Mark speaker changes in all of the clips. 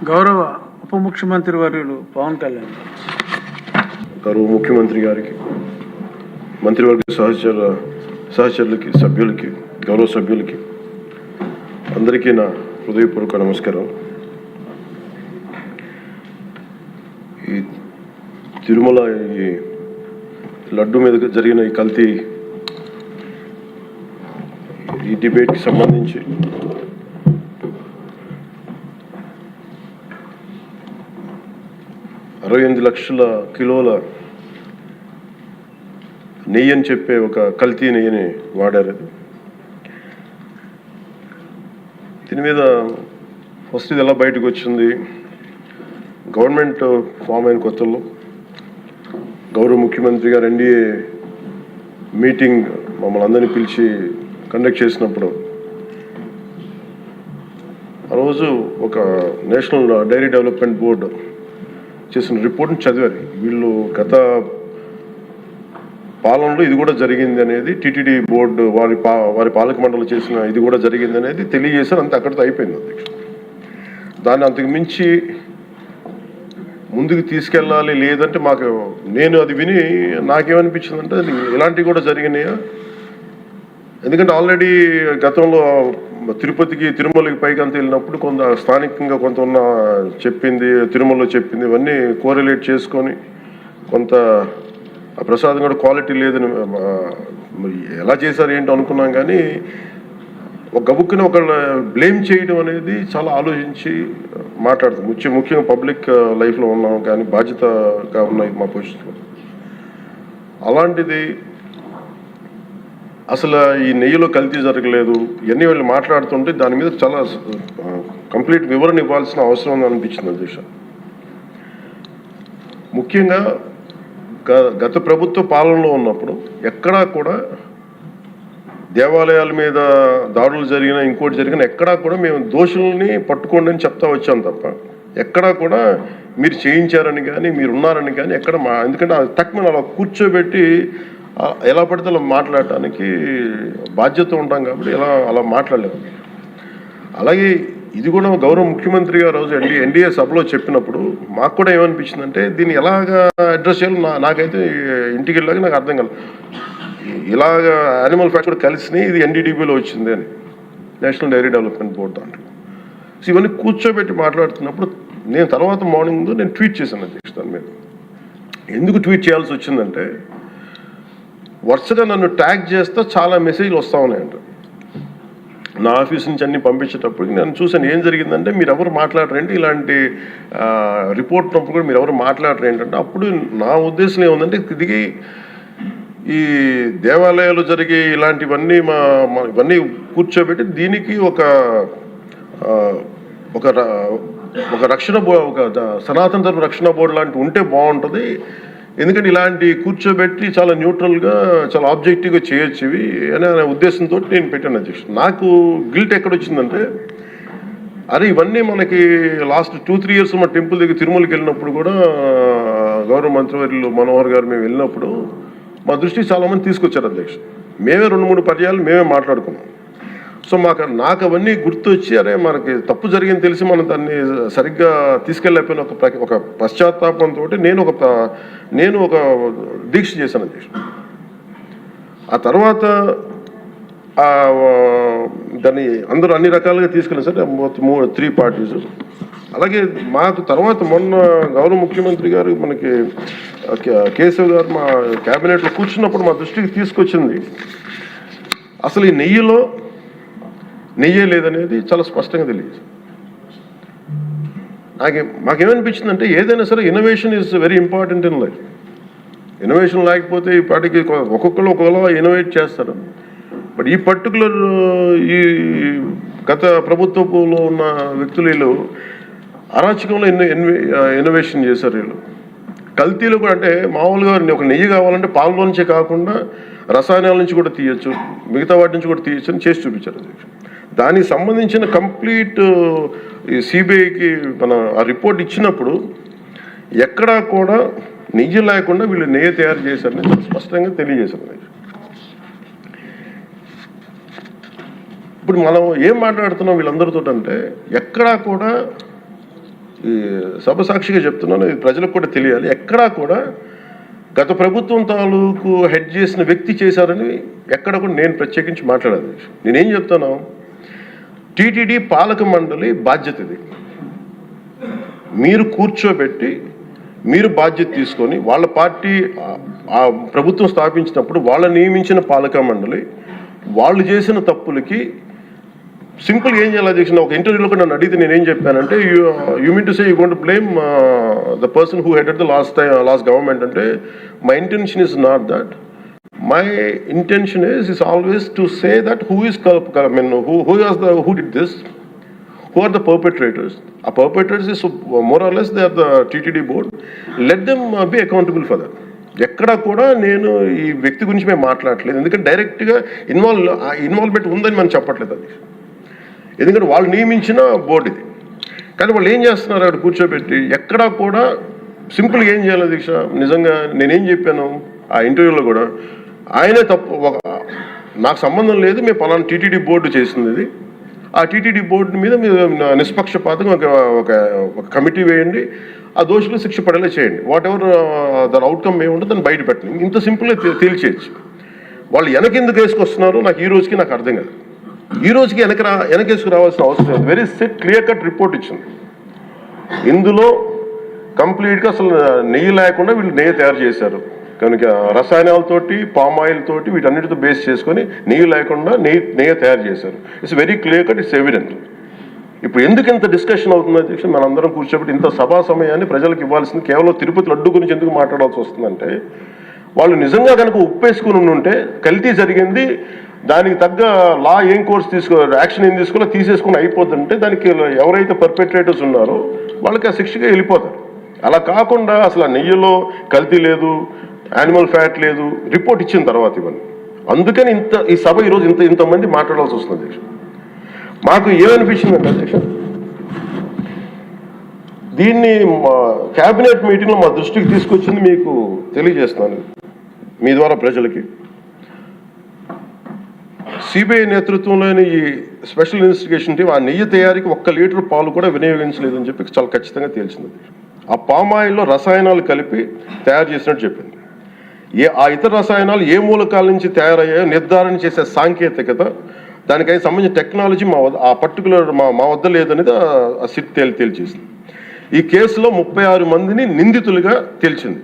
Speaker 1: గౌరవ ఉప ముఖ్యమంత్రి వర్యులు పవన్ కళ్యాణ్
Speaker 2: గౌరవ ముఖ్యమంత్రి గారికి, మంత్రివర్గ సహచరులకి, సభ్యులకి, గౌరవ సభ్యులకి అందరికీ నా హృదయపూర్వక నమస్కారం. ఈ తిరుమల ఈ లడ్డు మీద జరిగిన ఈ కల్తీ ఈ డిబేట్కి సంబంధించి అరవై 8 లక్షల కిలోల నెయ్యి అని చెప్పే ఒక కల్తీ నెయ్యిని వాడారు. దీని మీద ఫస్ట్ ఇది ఎలా బయటకు వచ్చింది? గవర్నమెంట్ ఫామ్ అయిన కొత్తలో గౌరవ ముఖ్యమంత్రి గారు ఎన్డీఏ మీటింగ్ మమ్మల్ని అందరినీ పిలిచి కండక్ట్ చేసినప్పుడు ఆ రోజు ఒక నేషనల్ డైరీ డెవలప్మెంట్ బోర్డు చేసిన రిపోర్ట్ని చదివారు. వీళ్ళు గత పాలనలో ఇది కూడా జరిగింది అనేది టీటీడీ బోర్డు వారి పాలక మండలి చేసిన ఇది కూడా జరిగింది అనేది తెలియజేశారు. అంతే, అక్కడితో అయిపోయింది అధ్యక్ష. దాన్ని అంతకు మించి ముందుకు తీసుకెళ్ళాలి. లేదంటే నేను అది విని నాకేమనిపించిందంటే ఇలాంటివి కూడా జరిగినాయా? ఎందుకంటే ఆల్రెడీ గతంలో తిరుపతికి, తిరుమలకి పైకి అంతా వెళ్ళినప్పుడు కొంత స్థానికంగా కొంత ఉన్న చెప్పింది, తిరుమలలో చెప్పింది, ఇవన్నీ కోరిలేట్ చేసుకొని కొంత ఆ ప్రసాదం కూడా క్వాలిటీ లేదని ఎలా చేశారు ఏంటో అనుకున్నాం. కానీ ఒక గబుక్కుని ఒకళ్ళ బ్లేమ్ చేయడం అనేది చాలా ఆలోచించి మాట్లాడతాం. ముఖ్యంగా పబ్లిక్ లైఫ్లో ఉన్నాం కానీ బాధ్యతగా ఉన్నాయి మా పొజిషన్. అలాంటిది అసలు ఈ నెయ్యిలో కల్తీ జరగలేదు ఇవన్నీ వాళ్ళు మాట్లాడుతుంటే దాని మీద చాలా కంప్లీట్ వివరణ ఇవ్వాల్సిన అవసరం ఉంది అనిపించింది అధ్యక్ష. ముఖ్యంగా గత ప్రభుత్వ పాలనలో ఉన్నప్పుడు ఎక్కడా కూడా దేవాలయాల మీద దాడులు జరిగినా ఇంకోటి జరిగినా ఎక్కడా కూడా మేము దోషుల్ని పట్టుకోండి అని చెప్తా వచ్చాం తప్ప ఎక్కడా కూడా మీరు చేయించారని కానీ మీరు ఉన్నారని కానీ ఎక్కడ ఎందుకంటే తక్కువ అలా కూర్చోబెట్టి ఎలా పడితే అలా మాట్లాడటానికి బాధ్యత ఉంటాం కాబట్టి అలా మాట్లాడలేము. అలాగే ఇది కూడా గౌరవ ముఖ్యమంత్రి గారు రోజు ఎన్డీఏ సభలో చెప్పినప్పుడు మాకు కూడా ఏమనిపించిందంటే దీన్ని ఎలాగా అడ్రస్ చేయాలో నాకైతే ఇంటికి వెళ్ళాక నాకు అర్థం కాలేదు. ఇలాగ యానిమల్ ఫ్యాక్ట్ కూడా కలిసి ఇది ఎన్డీడీబీలో వచ్చింది అని నేషనల్ డైరీ డెవలప్మెంట్ బోర్డు దాంట్లో. సో ఇవన్నీ కూర్చోబెట్టి మాట్లాడుతున్నప్పుడు నేను తర్వాత మార్నింగ్ నేను ట్వీట్ చేశాను అధ్యక్ష. దాని మీద ఎందుకు ట్వీట్ చేయాల్సి వచ్చిందంటే వరుసగా నన్ను ట్యాగ్ చేస్తే చాలా మెసేజ్లు వస్తూ ఉన్నాయంట. నా ఆఫీస్ నుంచి అన్ని పంపించేటప్పటికి నేను చూసాను ఏం జరిగిందంటే మీరు ఎవరు మాట్లాడరేంటి, ఇలాంటి రిపోర్ట్ ఉన్నప్పుడు కూడా మీరు ఎవరు మాట్లాడరు ఏంటంటే, అప్పుడు నా ఉద్దేశం ఏముందంటే దిగి ఈ దేవాలయాలు జరిగే ఇలాంటివన్నీ ఇవన్నీ కూర్చోబెట్టి దీనికి ఒక రక్షణ ఒక సనాతన ధర్మ రక్షణ బోర్డు లాంటివి ఉంటే బాగుంటుంది. ఎందుకంటే ఇలాంటి కూర్చోబెట్టి చాలా న్యూట్రల్గా చాలా ఆబ్జెక్టివ్గా చేయొచ్చు ఇవి అనే ఉద్దేశంతో నేను పెట్టాను అధ్యక్ష. నాకు గిల్ట్ ఎక్కడొచ్చిందంటే అరే ఇవన్నీ మనకి లాస్ట్ 2-3 ఇయర్స్ మా టెంపుల్ దగ్గర తిరుమలకి వెళ్ళినప్పుడు కూడా గౌరవ మంత్రివర్యులు మనోహర్ గారు మేము వెళ్ళినప్పుడు మా దృష్టికి చాలామంది తీసుకొచ్చారు అధ్యక్ష. మేమే 2-3 పర్యాలు మేమే మాట్లాడుకున్నాం. సో నాకు అవన్నీ గుర్తొచ్చి అరే మనకి తప్పు జరిగింది తెలిసి మనం దాన్ని సరిగ్గా తీసుకెళ్ళకపోయిన ఒక పశ్చాత్తాపంతో నేను ఒక దీక్ష చేశాను అధ్యక్ష. ఆ తర్వాత దాన్ని అందరూ అన్ని రకాలుగా తీసుకెళ్ళారు సార్, 3 పార్టీస్. అలాగే మాకు తర్వాత మొన్న గౌరవ ముఖ్యమంత్రి గారు మనకి కేశవ్ గారు మా క్యాబినెట్లో కూర్చున్నప్పుడు మా దృష్టికి తీసుకొచ్చింది అసలు ఈ నెయ్యిలో నెయ్యే లేదనేది చాలా స్పష్టంగా తెలియదు. మాకేమనిపించిందంటే ఏదైనా సరే innovation is very important in life. Innovation లేకపోతే ఈ పాటికి ఒక్కొక్కరు ఒక్కొక్కలా ఇన్నోవేట్ చేస్తారు. బట్ ఈ పర్టికులర్ ఈ గత ప్రభుత్వంలో ఉన్న వ్యక్తులు వీళ్ళు అరాచకంలో ఇన్నోవేషన్ చేశారు. వీళ్ళు కల్తీలు కూడా అంటే మామూలుగా ఒక నెయ్యి కావాలంటే పాలలో నుంచే కాకుండా రసాయనాల నుంచి కూడా తీయచ్చు, మిగతా వాటి నుంచి కూడా తీయచ్చు అని చేసి చూపించారు. దానికి సంబంధించిన కంప్లీట్ సిబిఐకి మన ఆ రిపోర్ట్ ఇచ్చినప్పుడు ఎక్కడా కూడా నెయ్యి లేకుండా వీళ్ళు నెయ్యి తయారు చేశారని చాలా స్పష్టంగా తెలియజేశారు. ఇప్పుడు మనం ఏం మాట్లాడుతున్నాం వీళ్ళందరితో అంటే ఎక్కడా కూడా ఈ సభ సాక్షిగా చెప్తున్నాను, ఇది ప్రజలకు కూడా తెలియాలి. ఎక్కడా కూడా గత ప్రభుత్వం తాలూకు హెడ్ చేసిన వ్యక్తి చేశారని ఎక్కడ కూడా నేను ప్రత్యేకించి మాట్లాడాలి. నేనేం చెప్తాను, టీటీడీ పాలక మండలి బాధ్యత ఇది. మీరు కూర్చోబెట్టి మీరు బాధ్యత తీసుకొని వాళ్ళ పార్టీ ఆ ప్రభుత్వం స్థాపించినప్పుడు వాళ్ళ నియమించిన పాలక మండలి వాళ్ళు చేసిన తప్పులకి సింపుల్ ఏం చేయాలి అధ్యక్ష, ఒక ఇంటర్వ్యూలో కూడా నన్ను అడిగితే నేనేం చెప్పానంటే, you mean to say you going to blame the person who headed the last government అంటే, my intention is not that. My intention is always to say that who did this, who are the perpetrators. A perpetrators is more or less they are the TTD board. Let them be accountable for that. ఎక్కడా కూడా నేను ఈ వ్యక్తి గురించి మేము మాట్లాడలేదు, ఎందుకంటే డైరెక్ట్గా ఇన్వాల్వ్మెంట్ ఉందని మనం చెప్పట్లేదు అది, ఎందుకంటే వాళ్ళు నియమించిన బోర్డు ఇది. కానీ వాళ్ళు ఏం చేస్తున్నారు, అక్కడ కూర్చోబెట్టి ఎక్కడా కూడా సింపుల్గా ఏం చేయాలి దీక్ష, నిజంగా నేనేం చెప్పాను ఆ ఇంటర్వ్యూలో కూడా, ఆయనే తప్పు, నాకు సంబంధం లేదు, మేము పలానా టీటీడీ బోర్డు చేసింది ఇది, ఆ టీటీడీ బోర్డు మీద మీరు నిష్పక్షపాతంగా ఒక కమిటీ వేయండి, ఆ దోషులు శిక్ష పడేలా చేయండి, వాట్ ఎవర్ దాని అవుట్కమ్ ఏముంటుందో దాన్ని బయట పెట్టండి, ఇంత సింపుల్గా తేల్చేయచ్చు. వాళ్ళు వెనకెందుకు వేసుకొస్తున్నారు నాకు ఈ రోజుకి నాకు అర్థం కాదు. ఈ రోజుకి వెనకేసుకు రావాల్సిన అవసరం లేదు. వెరీ క్లియర్ కట్ రిపోర్ట్ ఇచ్చింది. ఇందులో కంప్లీట్గా అసలు నెయ్యి లేకుండా వీళ్ళు నెయ్యి తయారు చేశారు కనుక, రసాయనాలతోటి పామ్ ఆయిల్ తోటి వీటన్నిటితో బేస్ చేసుకొని నెయ్యి లేకుండా నెయ్యి తయారు చేశారు. It's very clear cut, it's evident. ఇప్పుడు ఎందుకు ఇంత డిస్కషన్ అవుతుంది అధ్యక్ష, మనందరం కూర్చోబెట్టి ఇంత సభా సమయాన్ని ప్రజలకు ఇవ్వాల్సింది కేవలం తిరుపతి లడ్డు గురించి ఎందుకు మాట్లాడాల్సి వస్తుందంటే, వాళ్ళు నిజంగా కనుక ఉప్పేసుకుని ఉంటే కల్తీ జరిగింది, దానికి తగ్గ లా ఏం కోర్స్ యాక్షన్ ఏం తీసుకోవాలో తీసేసుకుని అయిపోతుంటే, దానికి ఎవరైతే పర్పెట్రేటర్స్ ఉన్నారో వాళ్ళకి ఆ శిక్షగా వెళ్ళిపోతారు. అలా కాకుండా అసలు ఆ నెయ్యిలో కల్తీ లేదు, యానిమల్ ఫ్యాట్ లేదు, రిపోర్ట్ ఇచ్చిన తర్వాత ఇవన్నీ. అందుకని ఈ సభ ఈరోజు ఇంతమంది మాట్లాడాల్సి వస్తుంది అధ్యక్ష. మాకు ఏమనిపించిందంటే అధ్యక్ష, దీన్ని క్యాబినెట్ మీటింగ్లో మా దృష్టికి తీసుకొచ్చింది మీకు తెలియజేస్తున్నాను మీ ద్వారా ప్రజలకి. సిబిఐ నేతృత్వంలోని ఈ స్పెషల్ ఇన్వెస్టిగేషన్ టీం ఆ నెయ్యి తయారీకి 1 లీటర్ పాలు కూడా వినియోగించలేదని చెప్పి చాలా ఖచ్చితంగా తేల్చింది. ఆ పామాయిల్లో రసాయనాలు కలిపి తయారు చేసినట్టు చెప్పింది. ఆ ఇతర రసాయనాలు ఏ మూలకాల నుంచి తయారయ్యాయో నిర్ధారణ చేసే సాంకేతికత, దానికై సంబంధించిన టెక్నాలజీ ఆ పర్టికులర్ మా వద్ద లేదనేది ఆ సిట్ తేల్చేసింది. ఈ కేసులో 36 మందిని నిందితులుగా తేల్చింది.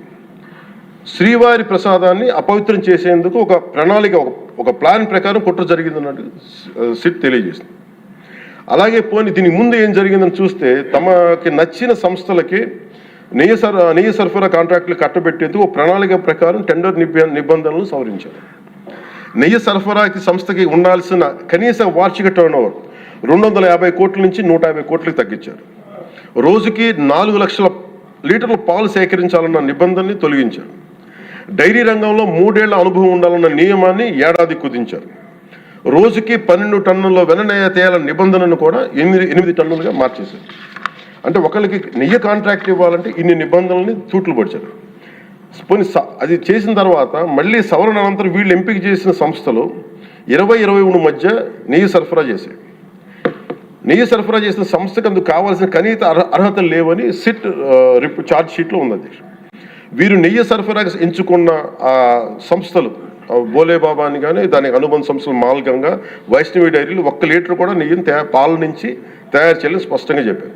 Speaker 2: శ్రీవారి ప్రసాదాన్ని అపవిత్రం చేసేందుకు ఒక ప్రణాళిక, ఒక ప్లాన్ ప్రకారం కుట్ర జరిగిందన్నట్టు సిట్ తెలియజేసింది. అలాగే దీని ముందు ఏం జరిగిందని చూస్తే, తమకి నచ్చిన సంస్థలకి నెయ్యి సరఫరా కాంట్రాక్టులు కట్టబెట్టేందుకు ఒక ప్రణాళిక ప్రకారం టెండర్ నిబంధనలు సవరించారు. నెయ్యి సరఫరాకి సంస్థకి ఉండాల్సిన కనీస వార్షిక టర్నోవర్ 250 కోట్ల నుంచి 150 కోట్లకు తగ్గించారు. రోజుకి 4 లక్షల లీటర్ల పాలు సేకరించాలన్న నిబంధనని తొలగించారు. డైరీ రంగంలో 3 ఏళ్ల అనుభవం ఉండాలన్న నియమాన్ని ఏడాది కుదించారు. రోజుకి 12 టన్నుల వెన్నెయ్య తేయాలన్న నిబంధనను కూడా 8 టన్నులుగా మార్చేశారు. అంటే ఒకరికి నెయ్యి కాంట్రాక్ట్ ఇవ్వాలంటే ఇన్ని నిబంధనల్ని తూట్లు పడిచారు. అది చేసిన తర్వాత మళ్ళీ సవరణ అనంతరం వీళ్ళు ఎంపిక చేసిన సంస్థలు 20-23 మధ్య నెయ్యి సరఫరా చేశాయి. నెయ్యి సరఫరా చేసిన సంస్థకు అందుకు కావాల్సిన కనీస అర్హతలు లేవని సిట్ ఛార్జ్ షీట్లో ఉంది. వీరు నెయ్యి సరఫరాగా ఎంచుకున్న సంస్థలు బోలేబాబా అని కానీ దానికి అనుబంధ సంస్థలు మాల్గంగా, వైష్ణవి డైరీలు 1 లీటర్ కూడా నెయ్యిని పాల నుంచి తయారు చేయాలని స్పష్టంగా చెప్పారు.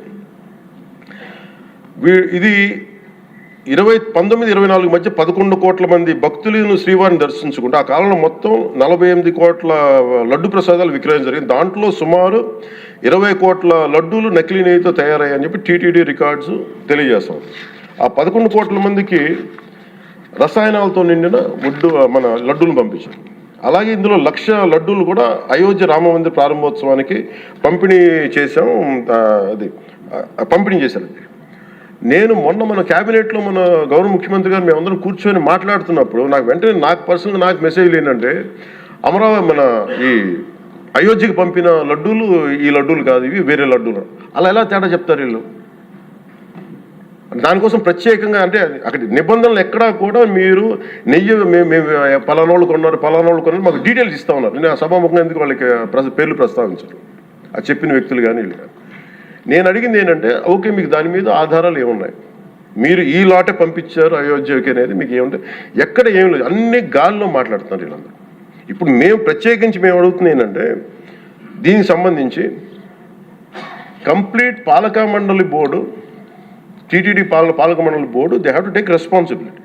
Speaker 2: ఇది 1924 మధ్య 11 కోట్ల మంది భక్తులను శ్రీవారిని దర్శించుకుంటే ఆ కాలంలో మొత్తం 48 కోట్ల లడ్డు ప్రసాదాలు విక్రయం జరిగింది. దాంట్లో సుమారు 20 కోట్ల లడ్డూలు నకిలీ నెయ్యితో తయారయ్యాయని చెప్పి టీటీడీ రికార్డ్స్ తెలియజేస్తాం. ఆ 11 కోట్ల మందికి రసాయనాలతో నిండిన మన లడ్డూలు పంపించారు. అలాగే ఇందులో 1,00,000 లడ్డూలు కూడా అయోధ్య రామ మందిర ప్రారంభోత్సవానికి పంపిణీ చేశారు. నేను మొన్న మన క్యాబినెట్లో మన గౌరవ ముఖ్యమంత్రి గారు మేమందరం కూర్చొని మాట్లాడుతున్నప్పుడు నాకు పర్సనల్గా మెసేజ్లు ఏంటంటే, అమరావతి మన ఈ అయోధ్యకి పంపిన లడ్డూలు ఈ లడ్డూలు కాదు, ఇవి వేరే లడ్డూలు. అలా ఎలా తేడా చెప్తారు వీళ్ళు? దానికోసం ప్రత్యేకంగా అంటే అక్కడ నిబంధనలు ఎక్కడా కూడా మీరు నెయ్యి మేము పలానోళ్ళు కొన్నారు మాకు డీటెయిల్స్ ఇస్తా ఉన్నారు. నేను సభాముఖంగా ఎందుకు వాళ్ళకి పేర్లు ప్రస్తావించారు, అది చెప్పిన వ్యక్తులు కానీ వీళ్ళు కానీ. నేను అడిగింది ఏంటంటే ఓకే, మీకు దాని మీద ఆధారాలు ఏమున్నాయి, మీరు ఈ లాటే పంపించారు అయోధ్యకి అనేది మీకు ఏముంటే ఎక్కడ ఏం లేదు, అన్ని గాల్లో మాట్లాడుతున్నారు వీళ్ళందరూ. ఇప్పుడు మేము ప్రత్యేకించి మేము అడుగుతుంది ఏంటంటే దీనికి సంబంధించి కంప్లీట్ పాలక మండలి బోర్డు, టీటీడీ పాలక మండలి board, they have to take responsibility.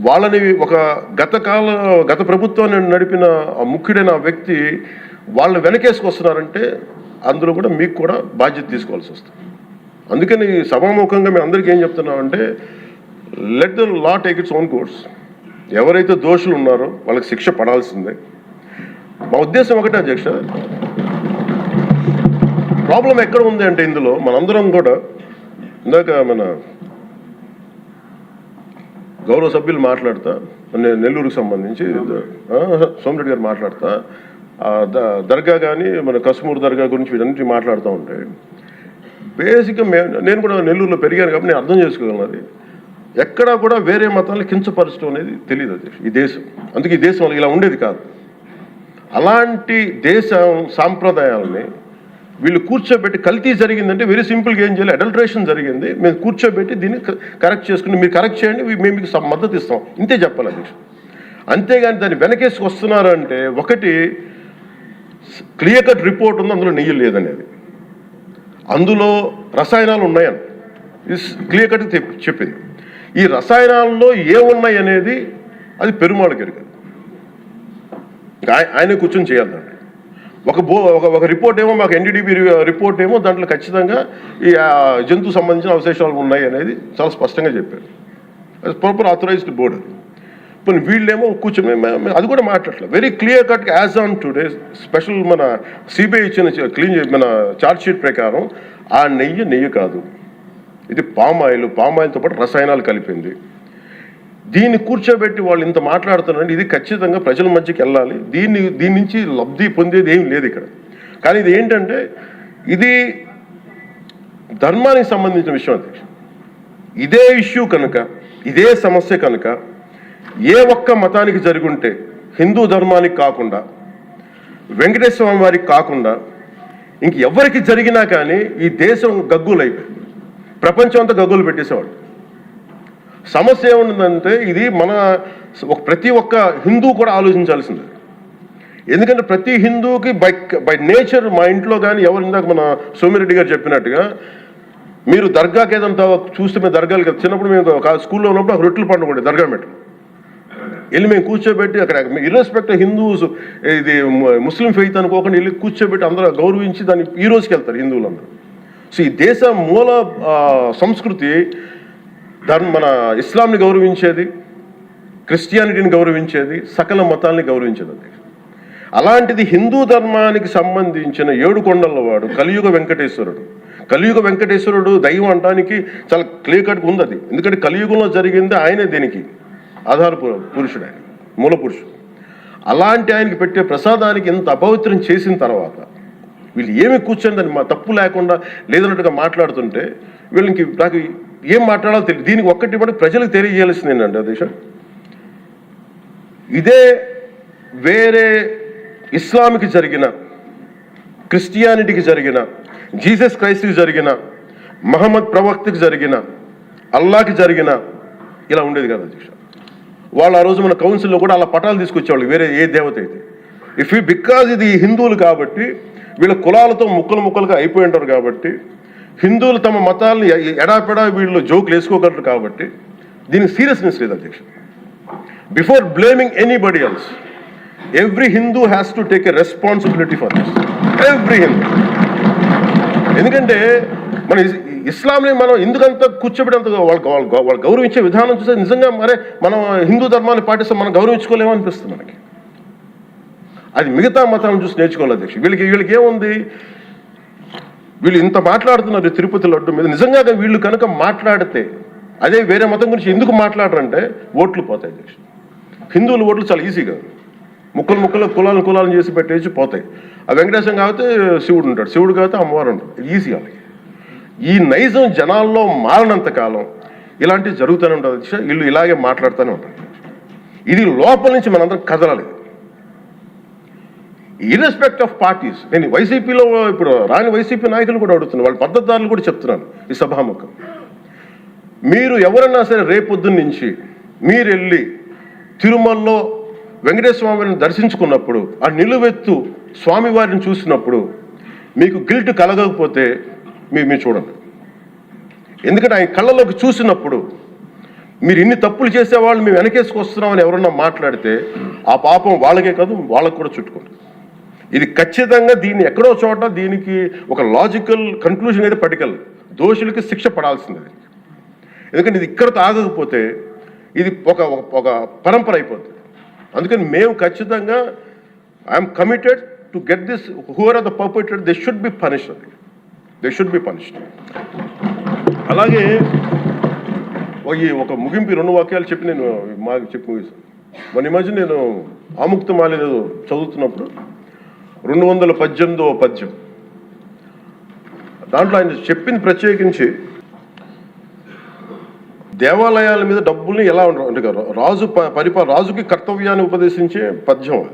Speaker 2: వాళ్ళని ఒక గత ప్రభుత్వాన్ని నడిపిన ముఖ్యుడైన వ్యక్తి వాళ్ళని వెనకేసుకొస్తున్నారంటే అందులో కూడా మీకు కూడా బాధ్యత తీసుకోవాల్సి వస్తుంది. అందుకని సభాముఖంగా మేము అందరికీ ఏం చెప్తున్నామంటే let the law take its own course. ఎవరైతే దోషులు ఉన్నారో వాళ్ళకి శిక్ష పడాల్సిందే. మా ఉద్దేశం ఒకటే అధ్యక్ష, ప్రాబ్లం ఎక్కడ ఉంది అంటే ఇందులో మనందరం కూడా ఇందాక మన గౌరవ సభ్యులు మాట్లాడతా, నెల్లూరుకు సంబంధించి సోమిరెడ్డి గారు మాట్లాడతా దర్గా కానీ మన కస్మూర్ దర్గా గురించి వీటన్నిటి మాట్లాడుతూ ఉంటే బేసిక్గా నేను కూడా నెల్లూరులో పెరిగాను కాబట్టి నేను అర్థం చేసుకోగలను. అది ఎక్కడా కూడా వేరే మతాలను కించపరచడం అనేది తెలియదు అది ఈ దేశం. అందుకే ఈ దేశం ఇలా ఉండేది కాదు. అలాంటి దేశం సాంప్రదాయాలని వీళ్ళు కూర్చోబెట్టి కల్తీ జరిగిందంటే వెరీ సింపుల్గా ఏం చేయాలి, అడల్ట్రేషన్ జరిగింది, మేము కూర్చోబెట్టి దీన్ని కరెక్ట్ చేసుకుని మీరు కరెక్ట్ చేయండి, మేము మీకు మద్దతు ఇస్తాం, ఇంతే చెప్పాలి అధ్యక్ష. అంతేగాని దాన్ని వెనకేసుకు వస్తున్నారు అంటే ఒకటి క్లియర్ కట్ రిపోర్ట్ ఉంది, అందులో నెయ్యి లేదనేది, అందులో రసాయనాలు ఉన్నాయని క్లియర్ కట్ చెప్పింది. ఈ రసాయనాల్లో ఏమున్నాయి అనేది అది పెరుమాళకి ఎరుగదు, ఆయనే కూర్చొని చేయాలి. ఒక రిపోర్ట్ ఏమో మాకు ఎన్డీడీబీ రిపోర్ట్ ఏమో దాంట్లో ఖచ్చితంగా ఈ జంతు సంబంధించిన అవశేషాలు ఉన్నాయి అనేది చాలా స్పష్టంగా చెప్పారు. అది ప్రాపర్ ఆథరైజ్డ్ బోర్డు. ఇప్పుడు వీళ్ళేమో కూర్చొని అది కూడా మాట్లాడలేదు. Very clear cut as on today special మన సిబిఐ ఇచ్చిన మన ఛార్జ్ షీట్ ప్రకారం ఆ నెయ్యి కాదు, ఇది పామాయిల్తో పాటు రసాయనాలు కలిపింది. దీన్ని కూర్చోబెట్టి వాళ్ళు ఇంత మాట్లాడుతున్నారంటే ఇది ఖచ్చితంగా ప్రజల మధ్యకి వెళ్ళాలి. దీని నుంచి లబ్ధి పొందేది ఏం లేదు ఇక్కడ. కానీ ఇది ఏంటంటే ఇది ధర్మానికి సంబంధించిన విషయం అధ్యక్ష. ఇదే ఇష్యూ కనుక, ఇదే సమస్య కనుక ఏ ఒక్క మతానికి జరుగుంటే, హిందూ ధర్మానికి కాకుండా, వెంకటేశ్వర స్వామి వారికి కాకుండా ఇంకెవరికి జరిగినా కానీ ఈ దేశం గగ్గులైపోయింది, ప్రపంచం అంతా గగ్గులు పెట్టేసేవాడు. సమస్య ఏముందంటే ఇది ప్రతి ఒక్క హిందూ కూడా ఆలోచించాల్సిందే. ఎందుకంటే ప్రతి హిందూకి బై నేచర్ మా ఇంట్లో కానీ ఎవరు ఇందాక మన సోమిరెడ్డి గారు చెప్పినట్టుగా మీరు దర్గాకి ఏదంతా చూస్తే మేము దర్గాలు చిన్నప్పుడు మేము స్కూల్లో ఉన్నప్పుడు అక్కడ రొట్టెలు పండుగ దర్గా మెట్లు వెళ్ళి మేము కూర్చోబెట్టి అక్కడ ఇర్రెస్పెక్ట్ హిందూస్ ఇది ముస్లిం ఫెయిత్ అనుకోకుండా వెళ్ళి కూర్చోబెట్టి అందరూ గౌరవించి దాన్ని ఈ రోజుకి వెళ్తారు హిందువులందరూ. సో ఈ దేశ మూల సంస్కృతి మన ఇస్లాంని గౌరవించేది, క్రిస్టియానిటీని గౌరవించేది, సకల మతాల్ని గౌరవించేది. అలాంటిది హిందూ ధర్మానికి సంబంధించిన 7 కొండల వాడు కలియుగ వెంకటేశ్వరుడు దైవం అనడానికి చాలా క్లియర్ కట్ ఉంది అది. ఎందుకంటే కలియుగంలో జరిగింది ఆయనే, దీనికి ఆధార పురుషుడు, ఆయన మూల పురుషుడు. అలాంటి ఆయనకి పెట్టే ప్రసాదానికి ఇంత అపవిత్రం చేసిన తర్వాత వీళ్ళు ఏమి కూర్చొని దాన్ని తప్పు లేకుండా లేదన్నట్టుగా మాట్లాడుతుంటే వీళ్ళకి నాకు ఏం మాట్లాడాలో తెలియదు. దీనికి ఒక్కటి కూడా ప్రజలకు తెలియజేయాల్సింది ఏంటంటే అధ్యక్ష, ఇదే వేరే ఇస్లాంకి జరిగిన, క్రిస్టియానిటీకి జరిగిన, జీసస్ క్రైస్ట్కి జరిగిన, మహమ్మద్ ప్రవక్తకి జరిగిన, అల్లాకి జరిగిన ఇలా ఉండేది కదా అధ్యక్ష. వాళ్ళు ఆ రోజు మన కౌన్సిల్లో కూడా అలా పటాలు తీసుకొచ్చేవాళ్ళు వేరే ఏ దేవత అయితే. బికాజ్ ఇది హిందువులు కాబట్టి వీళ్ళ కులాలతో ముక్కలుగా అయిపోయి ఉంటారు కాబట్టి, హిందువులు తమ మతాలను ఎడాపెడా వీళ్ళు జోకులు వేసుకోగలరు కాబట్టి దీనికి సీరియస్నెస్ లేదు అధ్యక్ష. Before blaming anybody else, every Hindu has to take a responsibility for this, every Hindu. ఎందుకంటే మన ఇస్లాంని మనం ఎందుకంత కూర్చోబెట్టేంత వాళ్ళు గౌరవించే విధానం చూస్తే నిజంగా మనం హిందూ ధర్మాన్ని పాటిస్తే మనం గౌరవించుకోలేమో అనిపిస్తుంది మనకి. అది మిగతా మతాలను చూసి నేర్చుకోవాలి అధ్యక్ష. వీళ్ళకి ఏముంది, వీళ్ళు ఇంత మాట్లాడుతున్నారు తిరుపతి లడ్డు మీద. నిజంగా వీళ్ళు కనుక మాట్లాడితే అదే వేరే మతం గురించి ఎందుకు మాట్లాడరంటే ఓట్లు పోతాయి అధ్యక్ష. హిందువుల ఓట్లు చాలా ఈజీగా ముక్కలు కులాలను చేసి పెట్టేసి పోతాయి. ఆ వెంకటేశ్వరం కాబట్టి శివుడు ఉంటాడు, శివుడు కాబట్టి అమ్మవారు ఉంటాడు, ఈజీ వాళ్ళకి. ఈ నైజం జనాల్లో మారినంత కాలం ఇలాంటివి జరుగుతూనే ఉంటుంది అధ్యక్ష. వీళ్ళు ఇలాగే మాట్లాడుతూనే ఉంటారు. ఇది లోపల నుంచి మనందరం కదలాలి. ఇర్రెస్పెక్ట్ ఆఫ్ పార్టీస్. నేను వైసీపీలో ఇప్పుడు రాని వైసీపీ నాయకులు కూడా అడుగుతున్నాను, వాళ్ళ పద్ధతిదారులు కూడా చెప్తున్నాను ఈ సభాముఖం. మీరు ఎవరన్నా సరే రేపొద్దున నుంచి మీరు వెళ్ళి తిరుమలలో వెంకటేశ్వర స్వామిని దర్శించుకున్నప్పుడు, ఆ నిలువెత్తు స్వామివారిని చూసినప్పుడు మీకు గిల్ట్ కలగకపోతే మీరు చూడండి. ఎందుకంటే ఆయన కళ్ళలోకి చూసినప్పుడు మీరు ఇన్ని తప్పులు చేసేవాళ్ళు మేము వెనకేసుకొస్తున్నామని ఎవరన్నా మాట్లాడితే ఆ పాపం వాళ్ళకే కాదు, వాళ్ళకు కూడా చుట్టుకుంటుంది. ఇది ఖచ్చితంగా దీన్ని ఎక్కడో చోట దీనికి ఒక లాజికల్ కన్క్లూజన్ అయితే పట్టుకెళ్ళదు. దోషులకి శిక్ష పడాల్సింది. ఎందుకంటే ఇది ఇక్కడతో ఆగకపోతే ఇది ఒక పరంపర అయిపోతుంది. అందుకని మేము ఖచ్చితంగా I'm committed to get this, who are are the perpetrator, they should be punished. They should be punished. అలాగే ఒక ముగింపు 2 వాక్యాలు చెప్పి నేను మాకు చెప్పి ముగిస్తాను. మొన్న మధ్య నేను ఆముక్తమాల్య చదువుతున్నప్పుడు 218వ పద్యం, దాంట్లో ఆయన చెప్పింది ప్రత్యేకించి దేవాలయాల మీద డబ్బుల్ని ఎలా అంటే రాజుకి కర్తవ్యాన్ని ఉపదేశించే పద్యం.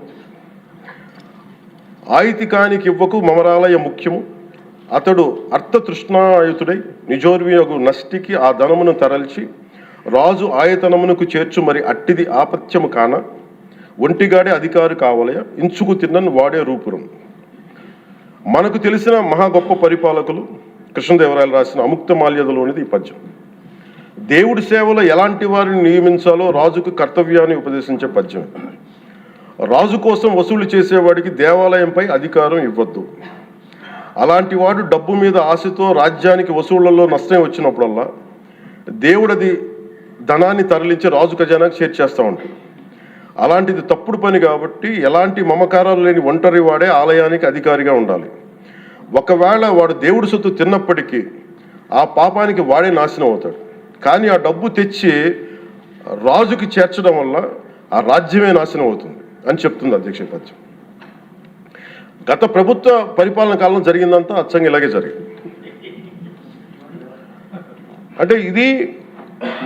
Speaker 2: ఆయితికానికి ఇవ్వకు మమరాలయ ముఖ్యము, అతడు అర్థతృష్ణాయుతుడై నిజోర్వియగు నష్టికి ఆ ధనమును తరల్చి రాజు ఆయతనమునకు చేర్చు, మరి అట్టిది ఆపత్యము కాన ఒంటిగాడే అధికారి కావలయ ఇంచుకు తిన్నను వాడే రూపురం. మనకు తెలిసిన మహా గొప్ప పరిపాలకులు కృష్ణదేవరాయలు రాసిన అముక్తమాల్యదలోనిది ఈ పద్యం. దేవుడి సేవలో ఎలాంటి వారిని నియమించాలో రాజుకు కర్తవ్యాన్ని ఉపదేశించే పద్యం. రాజు కోసం వసూలు చేసేవాడికి దేవాలయంపై అధికారం ఇవ్వద్దు. అలాంటి వాడు డబ్బు మీద ఆశతో రాజ్యానికి వసూళ్లలో నష్టం వచ్చినప్పుడల్లా దేవుడది ధనాన్ని తరలించి రాజు ఖజానాకు చేర్చేస్తూ ఉంటాడు. అలాంటిది తప్పుడు పని కాబట్టి ఎలాంటి మమకారాలు లేని ఒంటరి వాడే ఆలయానికి అధికారిగా ఉండాలి. ఒకవేళ వాడు దేవుడి సొత్తు తిన్నప్పటికీ ఆ పాపానికి వాడే నాశనం అవుతాడు. కానీ ఆ డబ్బు తెచ్చి రాజుకి చేర్చడం వల్ల ఆ రాజ్యమే నాశనం అవుతుంది అని చెప్తుంది అధ్యక్ష పద్యం. గత ప్రభుత్వ పరిపాలన కాలంలో జరిగిందంతా అచ్చంగా ఇలాగే జరిగింది. అంటే ఇది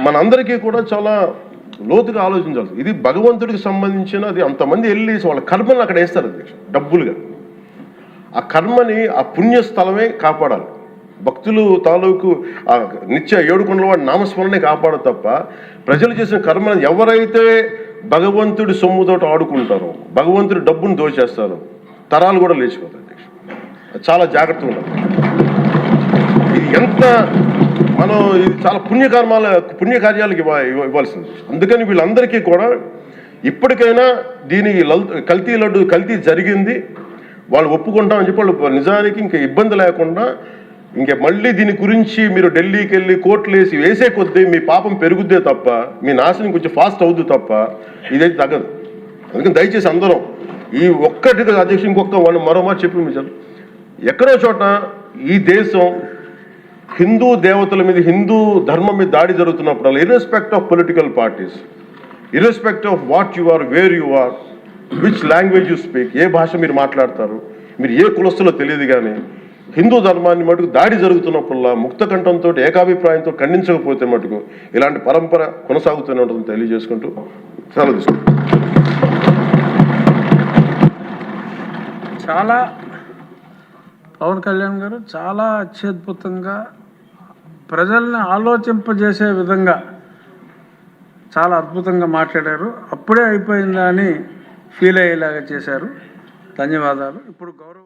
Speaker 2: మనందరికీ కూడా చాలా లోతుగా ఆలోచించాలి. ఇది భగవంతుడికి సంబంధించిన, అది అంతమంది వెళ్ళి వాళ్ళ కర్మని అక్కడ వేస్తారు అధ్యక్ష డబ్బులుగా. ఆ కర్మని ఆ పుణ్యస్థలమే కాపాడాలి. భక్తులు తాలూకు ఆ నిత్య 7 కొండల వాడి నామస్మరణే కాపాడు తప్ప ప్రజలు చేసిన కర్మను ఎవరైతే భగవంతుడి సొమ్ముతోటి ఆడుకుంటారో, భగవంతుడి డబ్బును దోచేస్తారో తరాలు కూడా లేచిపోతాయి అధ్యక్ష. చాలా జాగ్రత్తగా ఉండాలి. ఇది ఎంత ఇది చాలా పుణ్యకార్యాలకు ఇవ్వాల్సింది. అందుకని వీళ్ళందరికీ కూడా ఇప్పటికైనా దీని కల్తీ జరిగింది, వాళ్ళు ఒప్పుకుంటామని చెప్పి వాళ్ళు నిజానికి ఇంకా ఇబ్బంది లేకుండా ఇంక మళ్ళీ దీని గురించి మీరు ఢిల్లీకి వెళ్ళి కోర్టులు వేసే కొద్దీ మీ పాపం పెరుగుద్దే తప్ప, మీ నాశనం కొంచెం ఫాస్ట్ అవుద్ది తప్ప ఇదైతే తగ్గదు. అందుకని దయచేసి అందరం ఈ ఒక్కటి అధ్యక్ష ఇంకొక మరో మాట చెప్పి మీరు ఎక్కడో చోట ఈ దేశం హిందూ దేవతల మీద, హిందూ ధర్మం మీద దాడి జరుగుతున్నప్పుడు irrespective of political parties, irrespective of what you are, where you are, which language you speak, ఏ భాష మీరు మాట్లాడతారు, మీరు ఏ కులస్తులో తెలియదు, కానీ హిందూ ధర్మాన్ని మటుకు దాడి జరుగుతున్నప్పుడల్లా ముక్త కంఠంతో ఏకాభిప్రాయంతో ఖండించకపోతే మటుకు ఇలాంటి పరంపర కొనసాగుతూనే ఉంటుందని తెలియజేసుకుంటూ సెలవు తీసుకుంటాం.
Speaker 1: చాలా పవన్ కళ్యాణ్ గారు చాలా అత్యద్భుతంగా ప్రజల్ని ఆలోచింపజేసే విధంగా చాలా అద్భుతంగా మాట్లాడారు. అప్పుడే అయిపోయిందా అని ఫీల్ అయ్యేలాగా చేశారు. ధన్యవాదాలు. ఇప్పుడు గౌరవ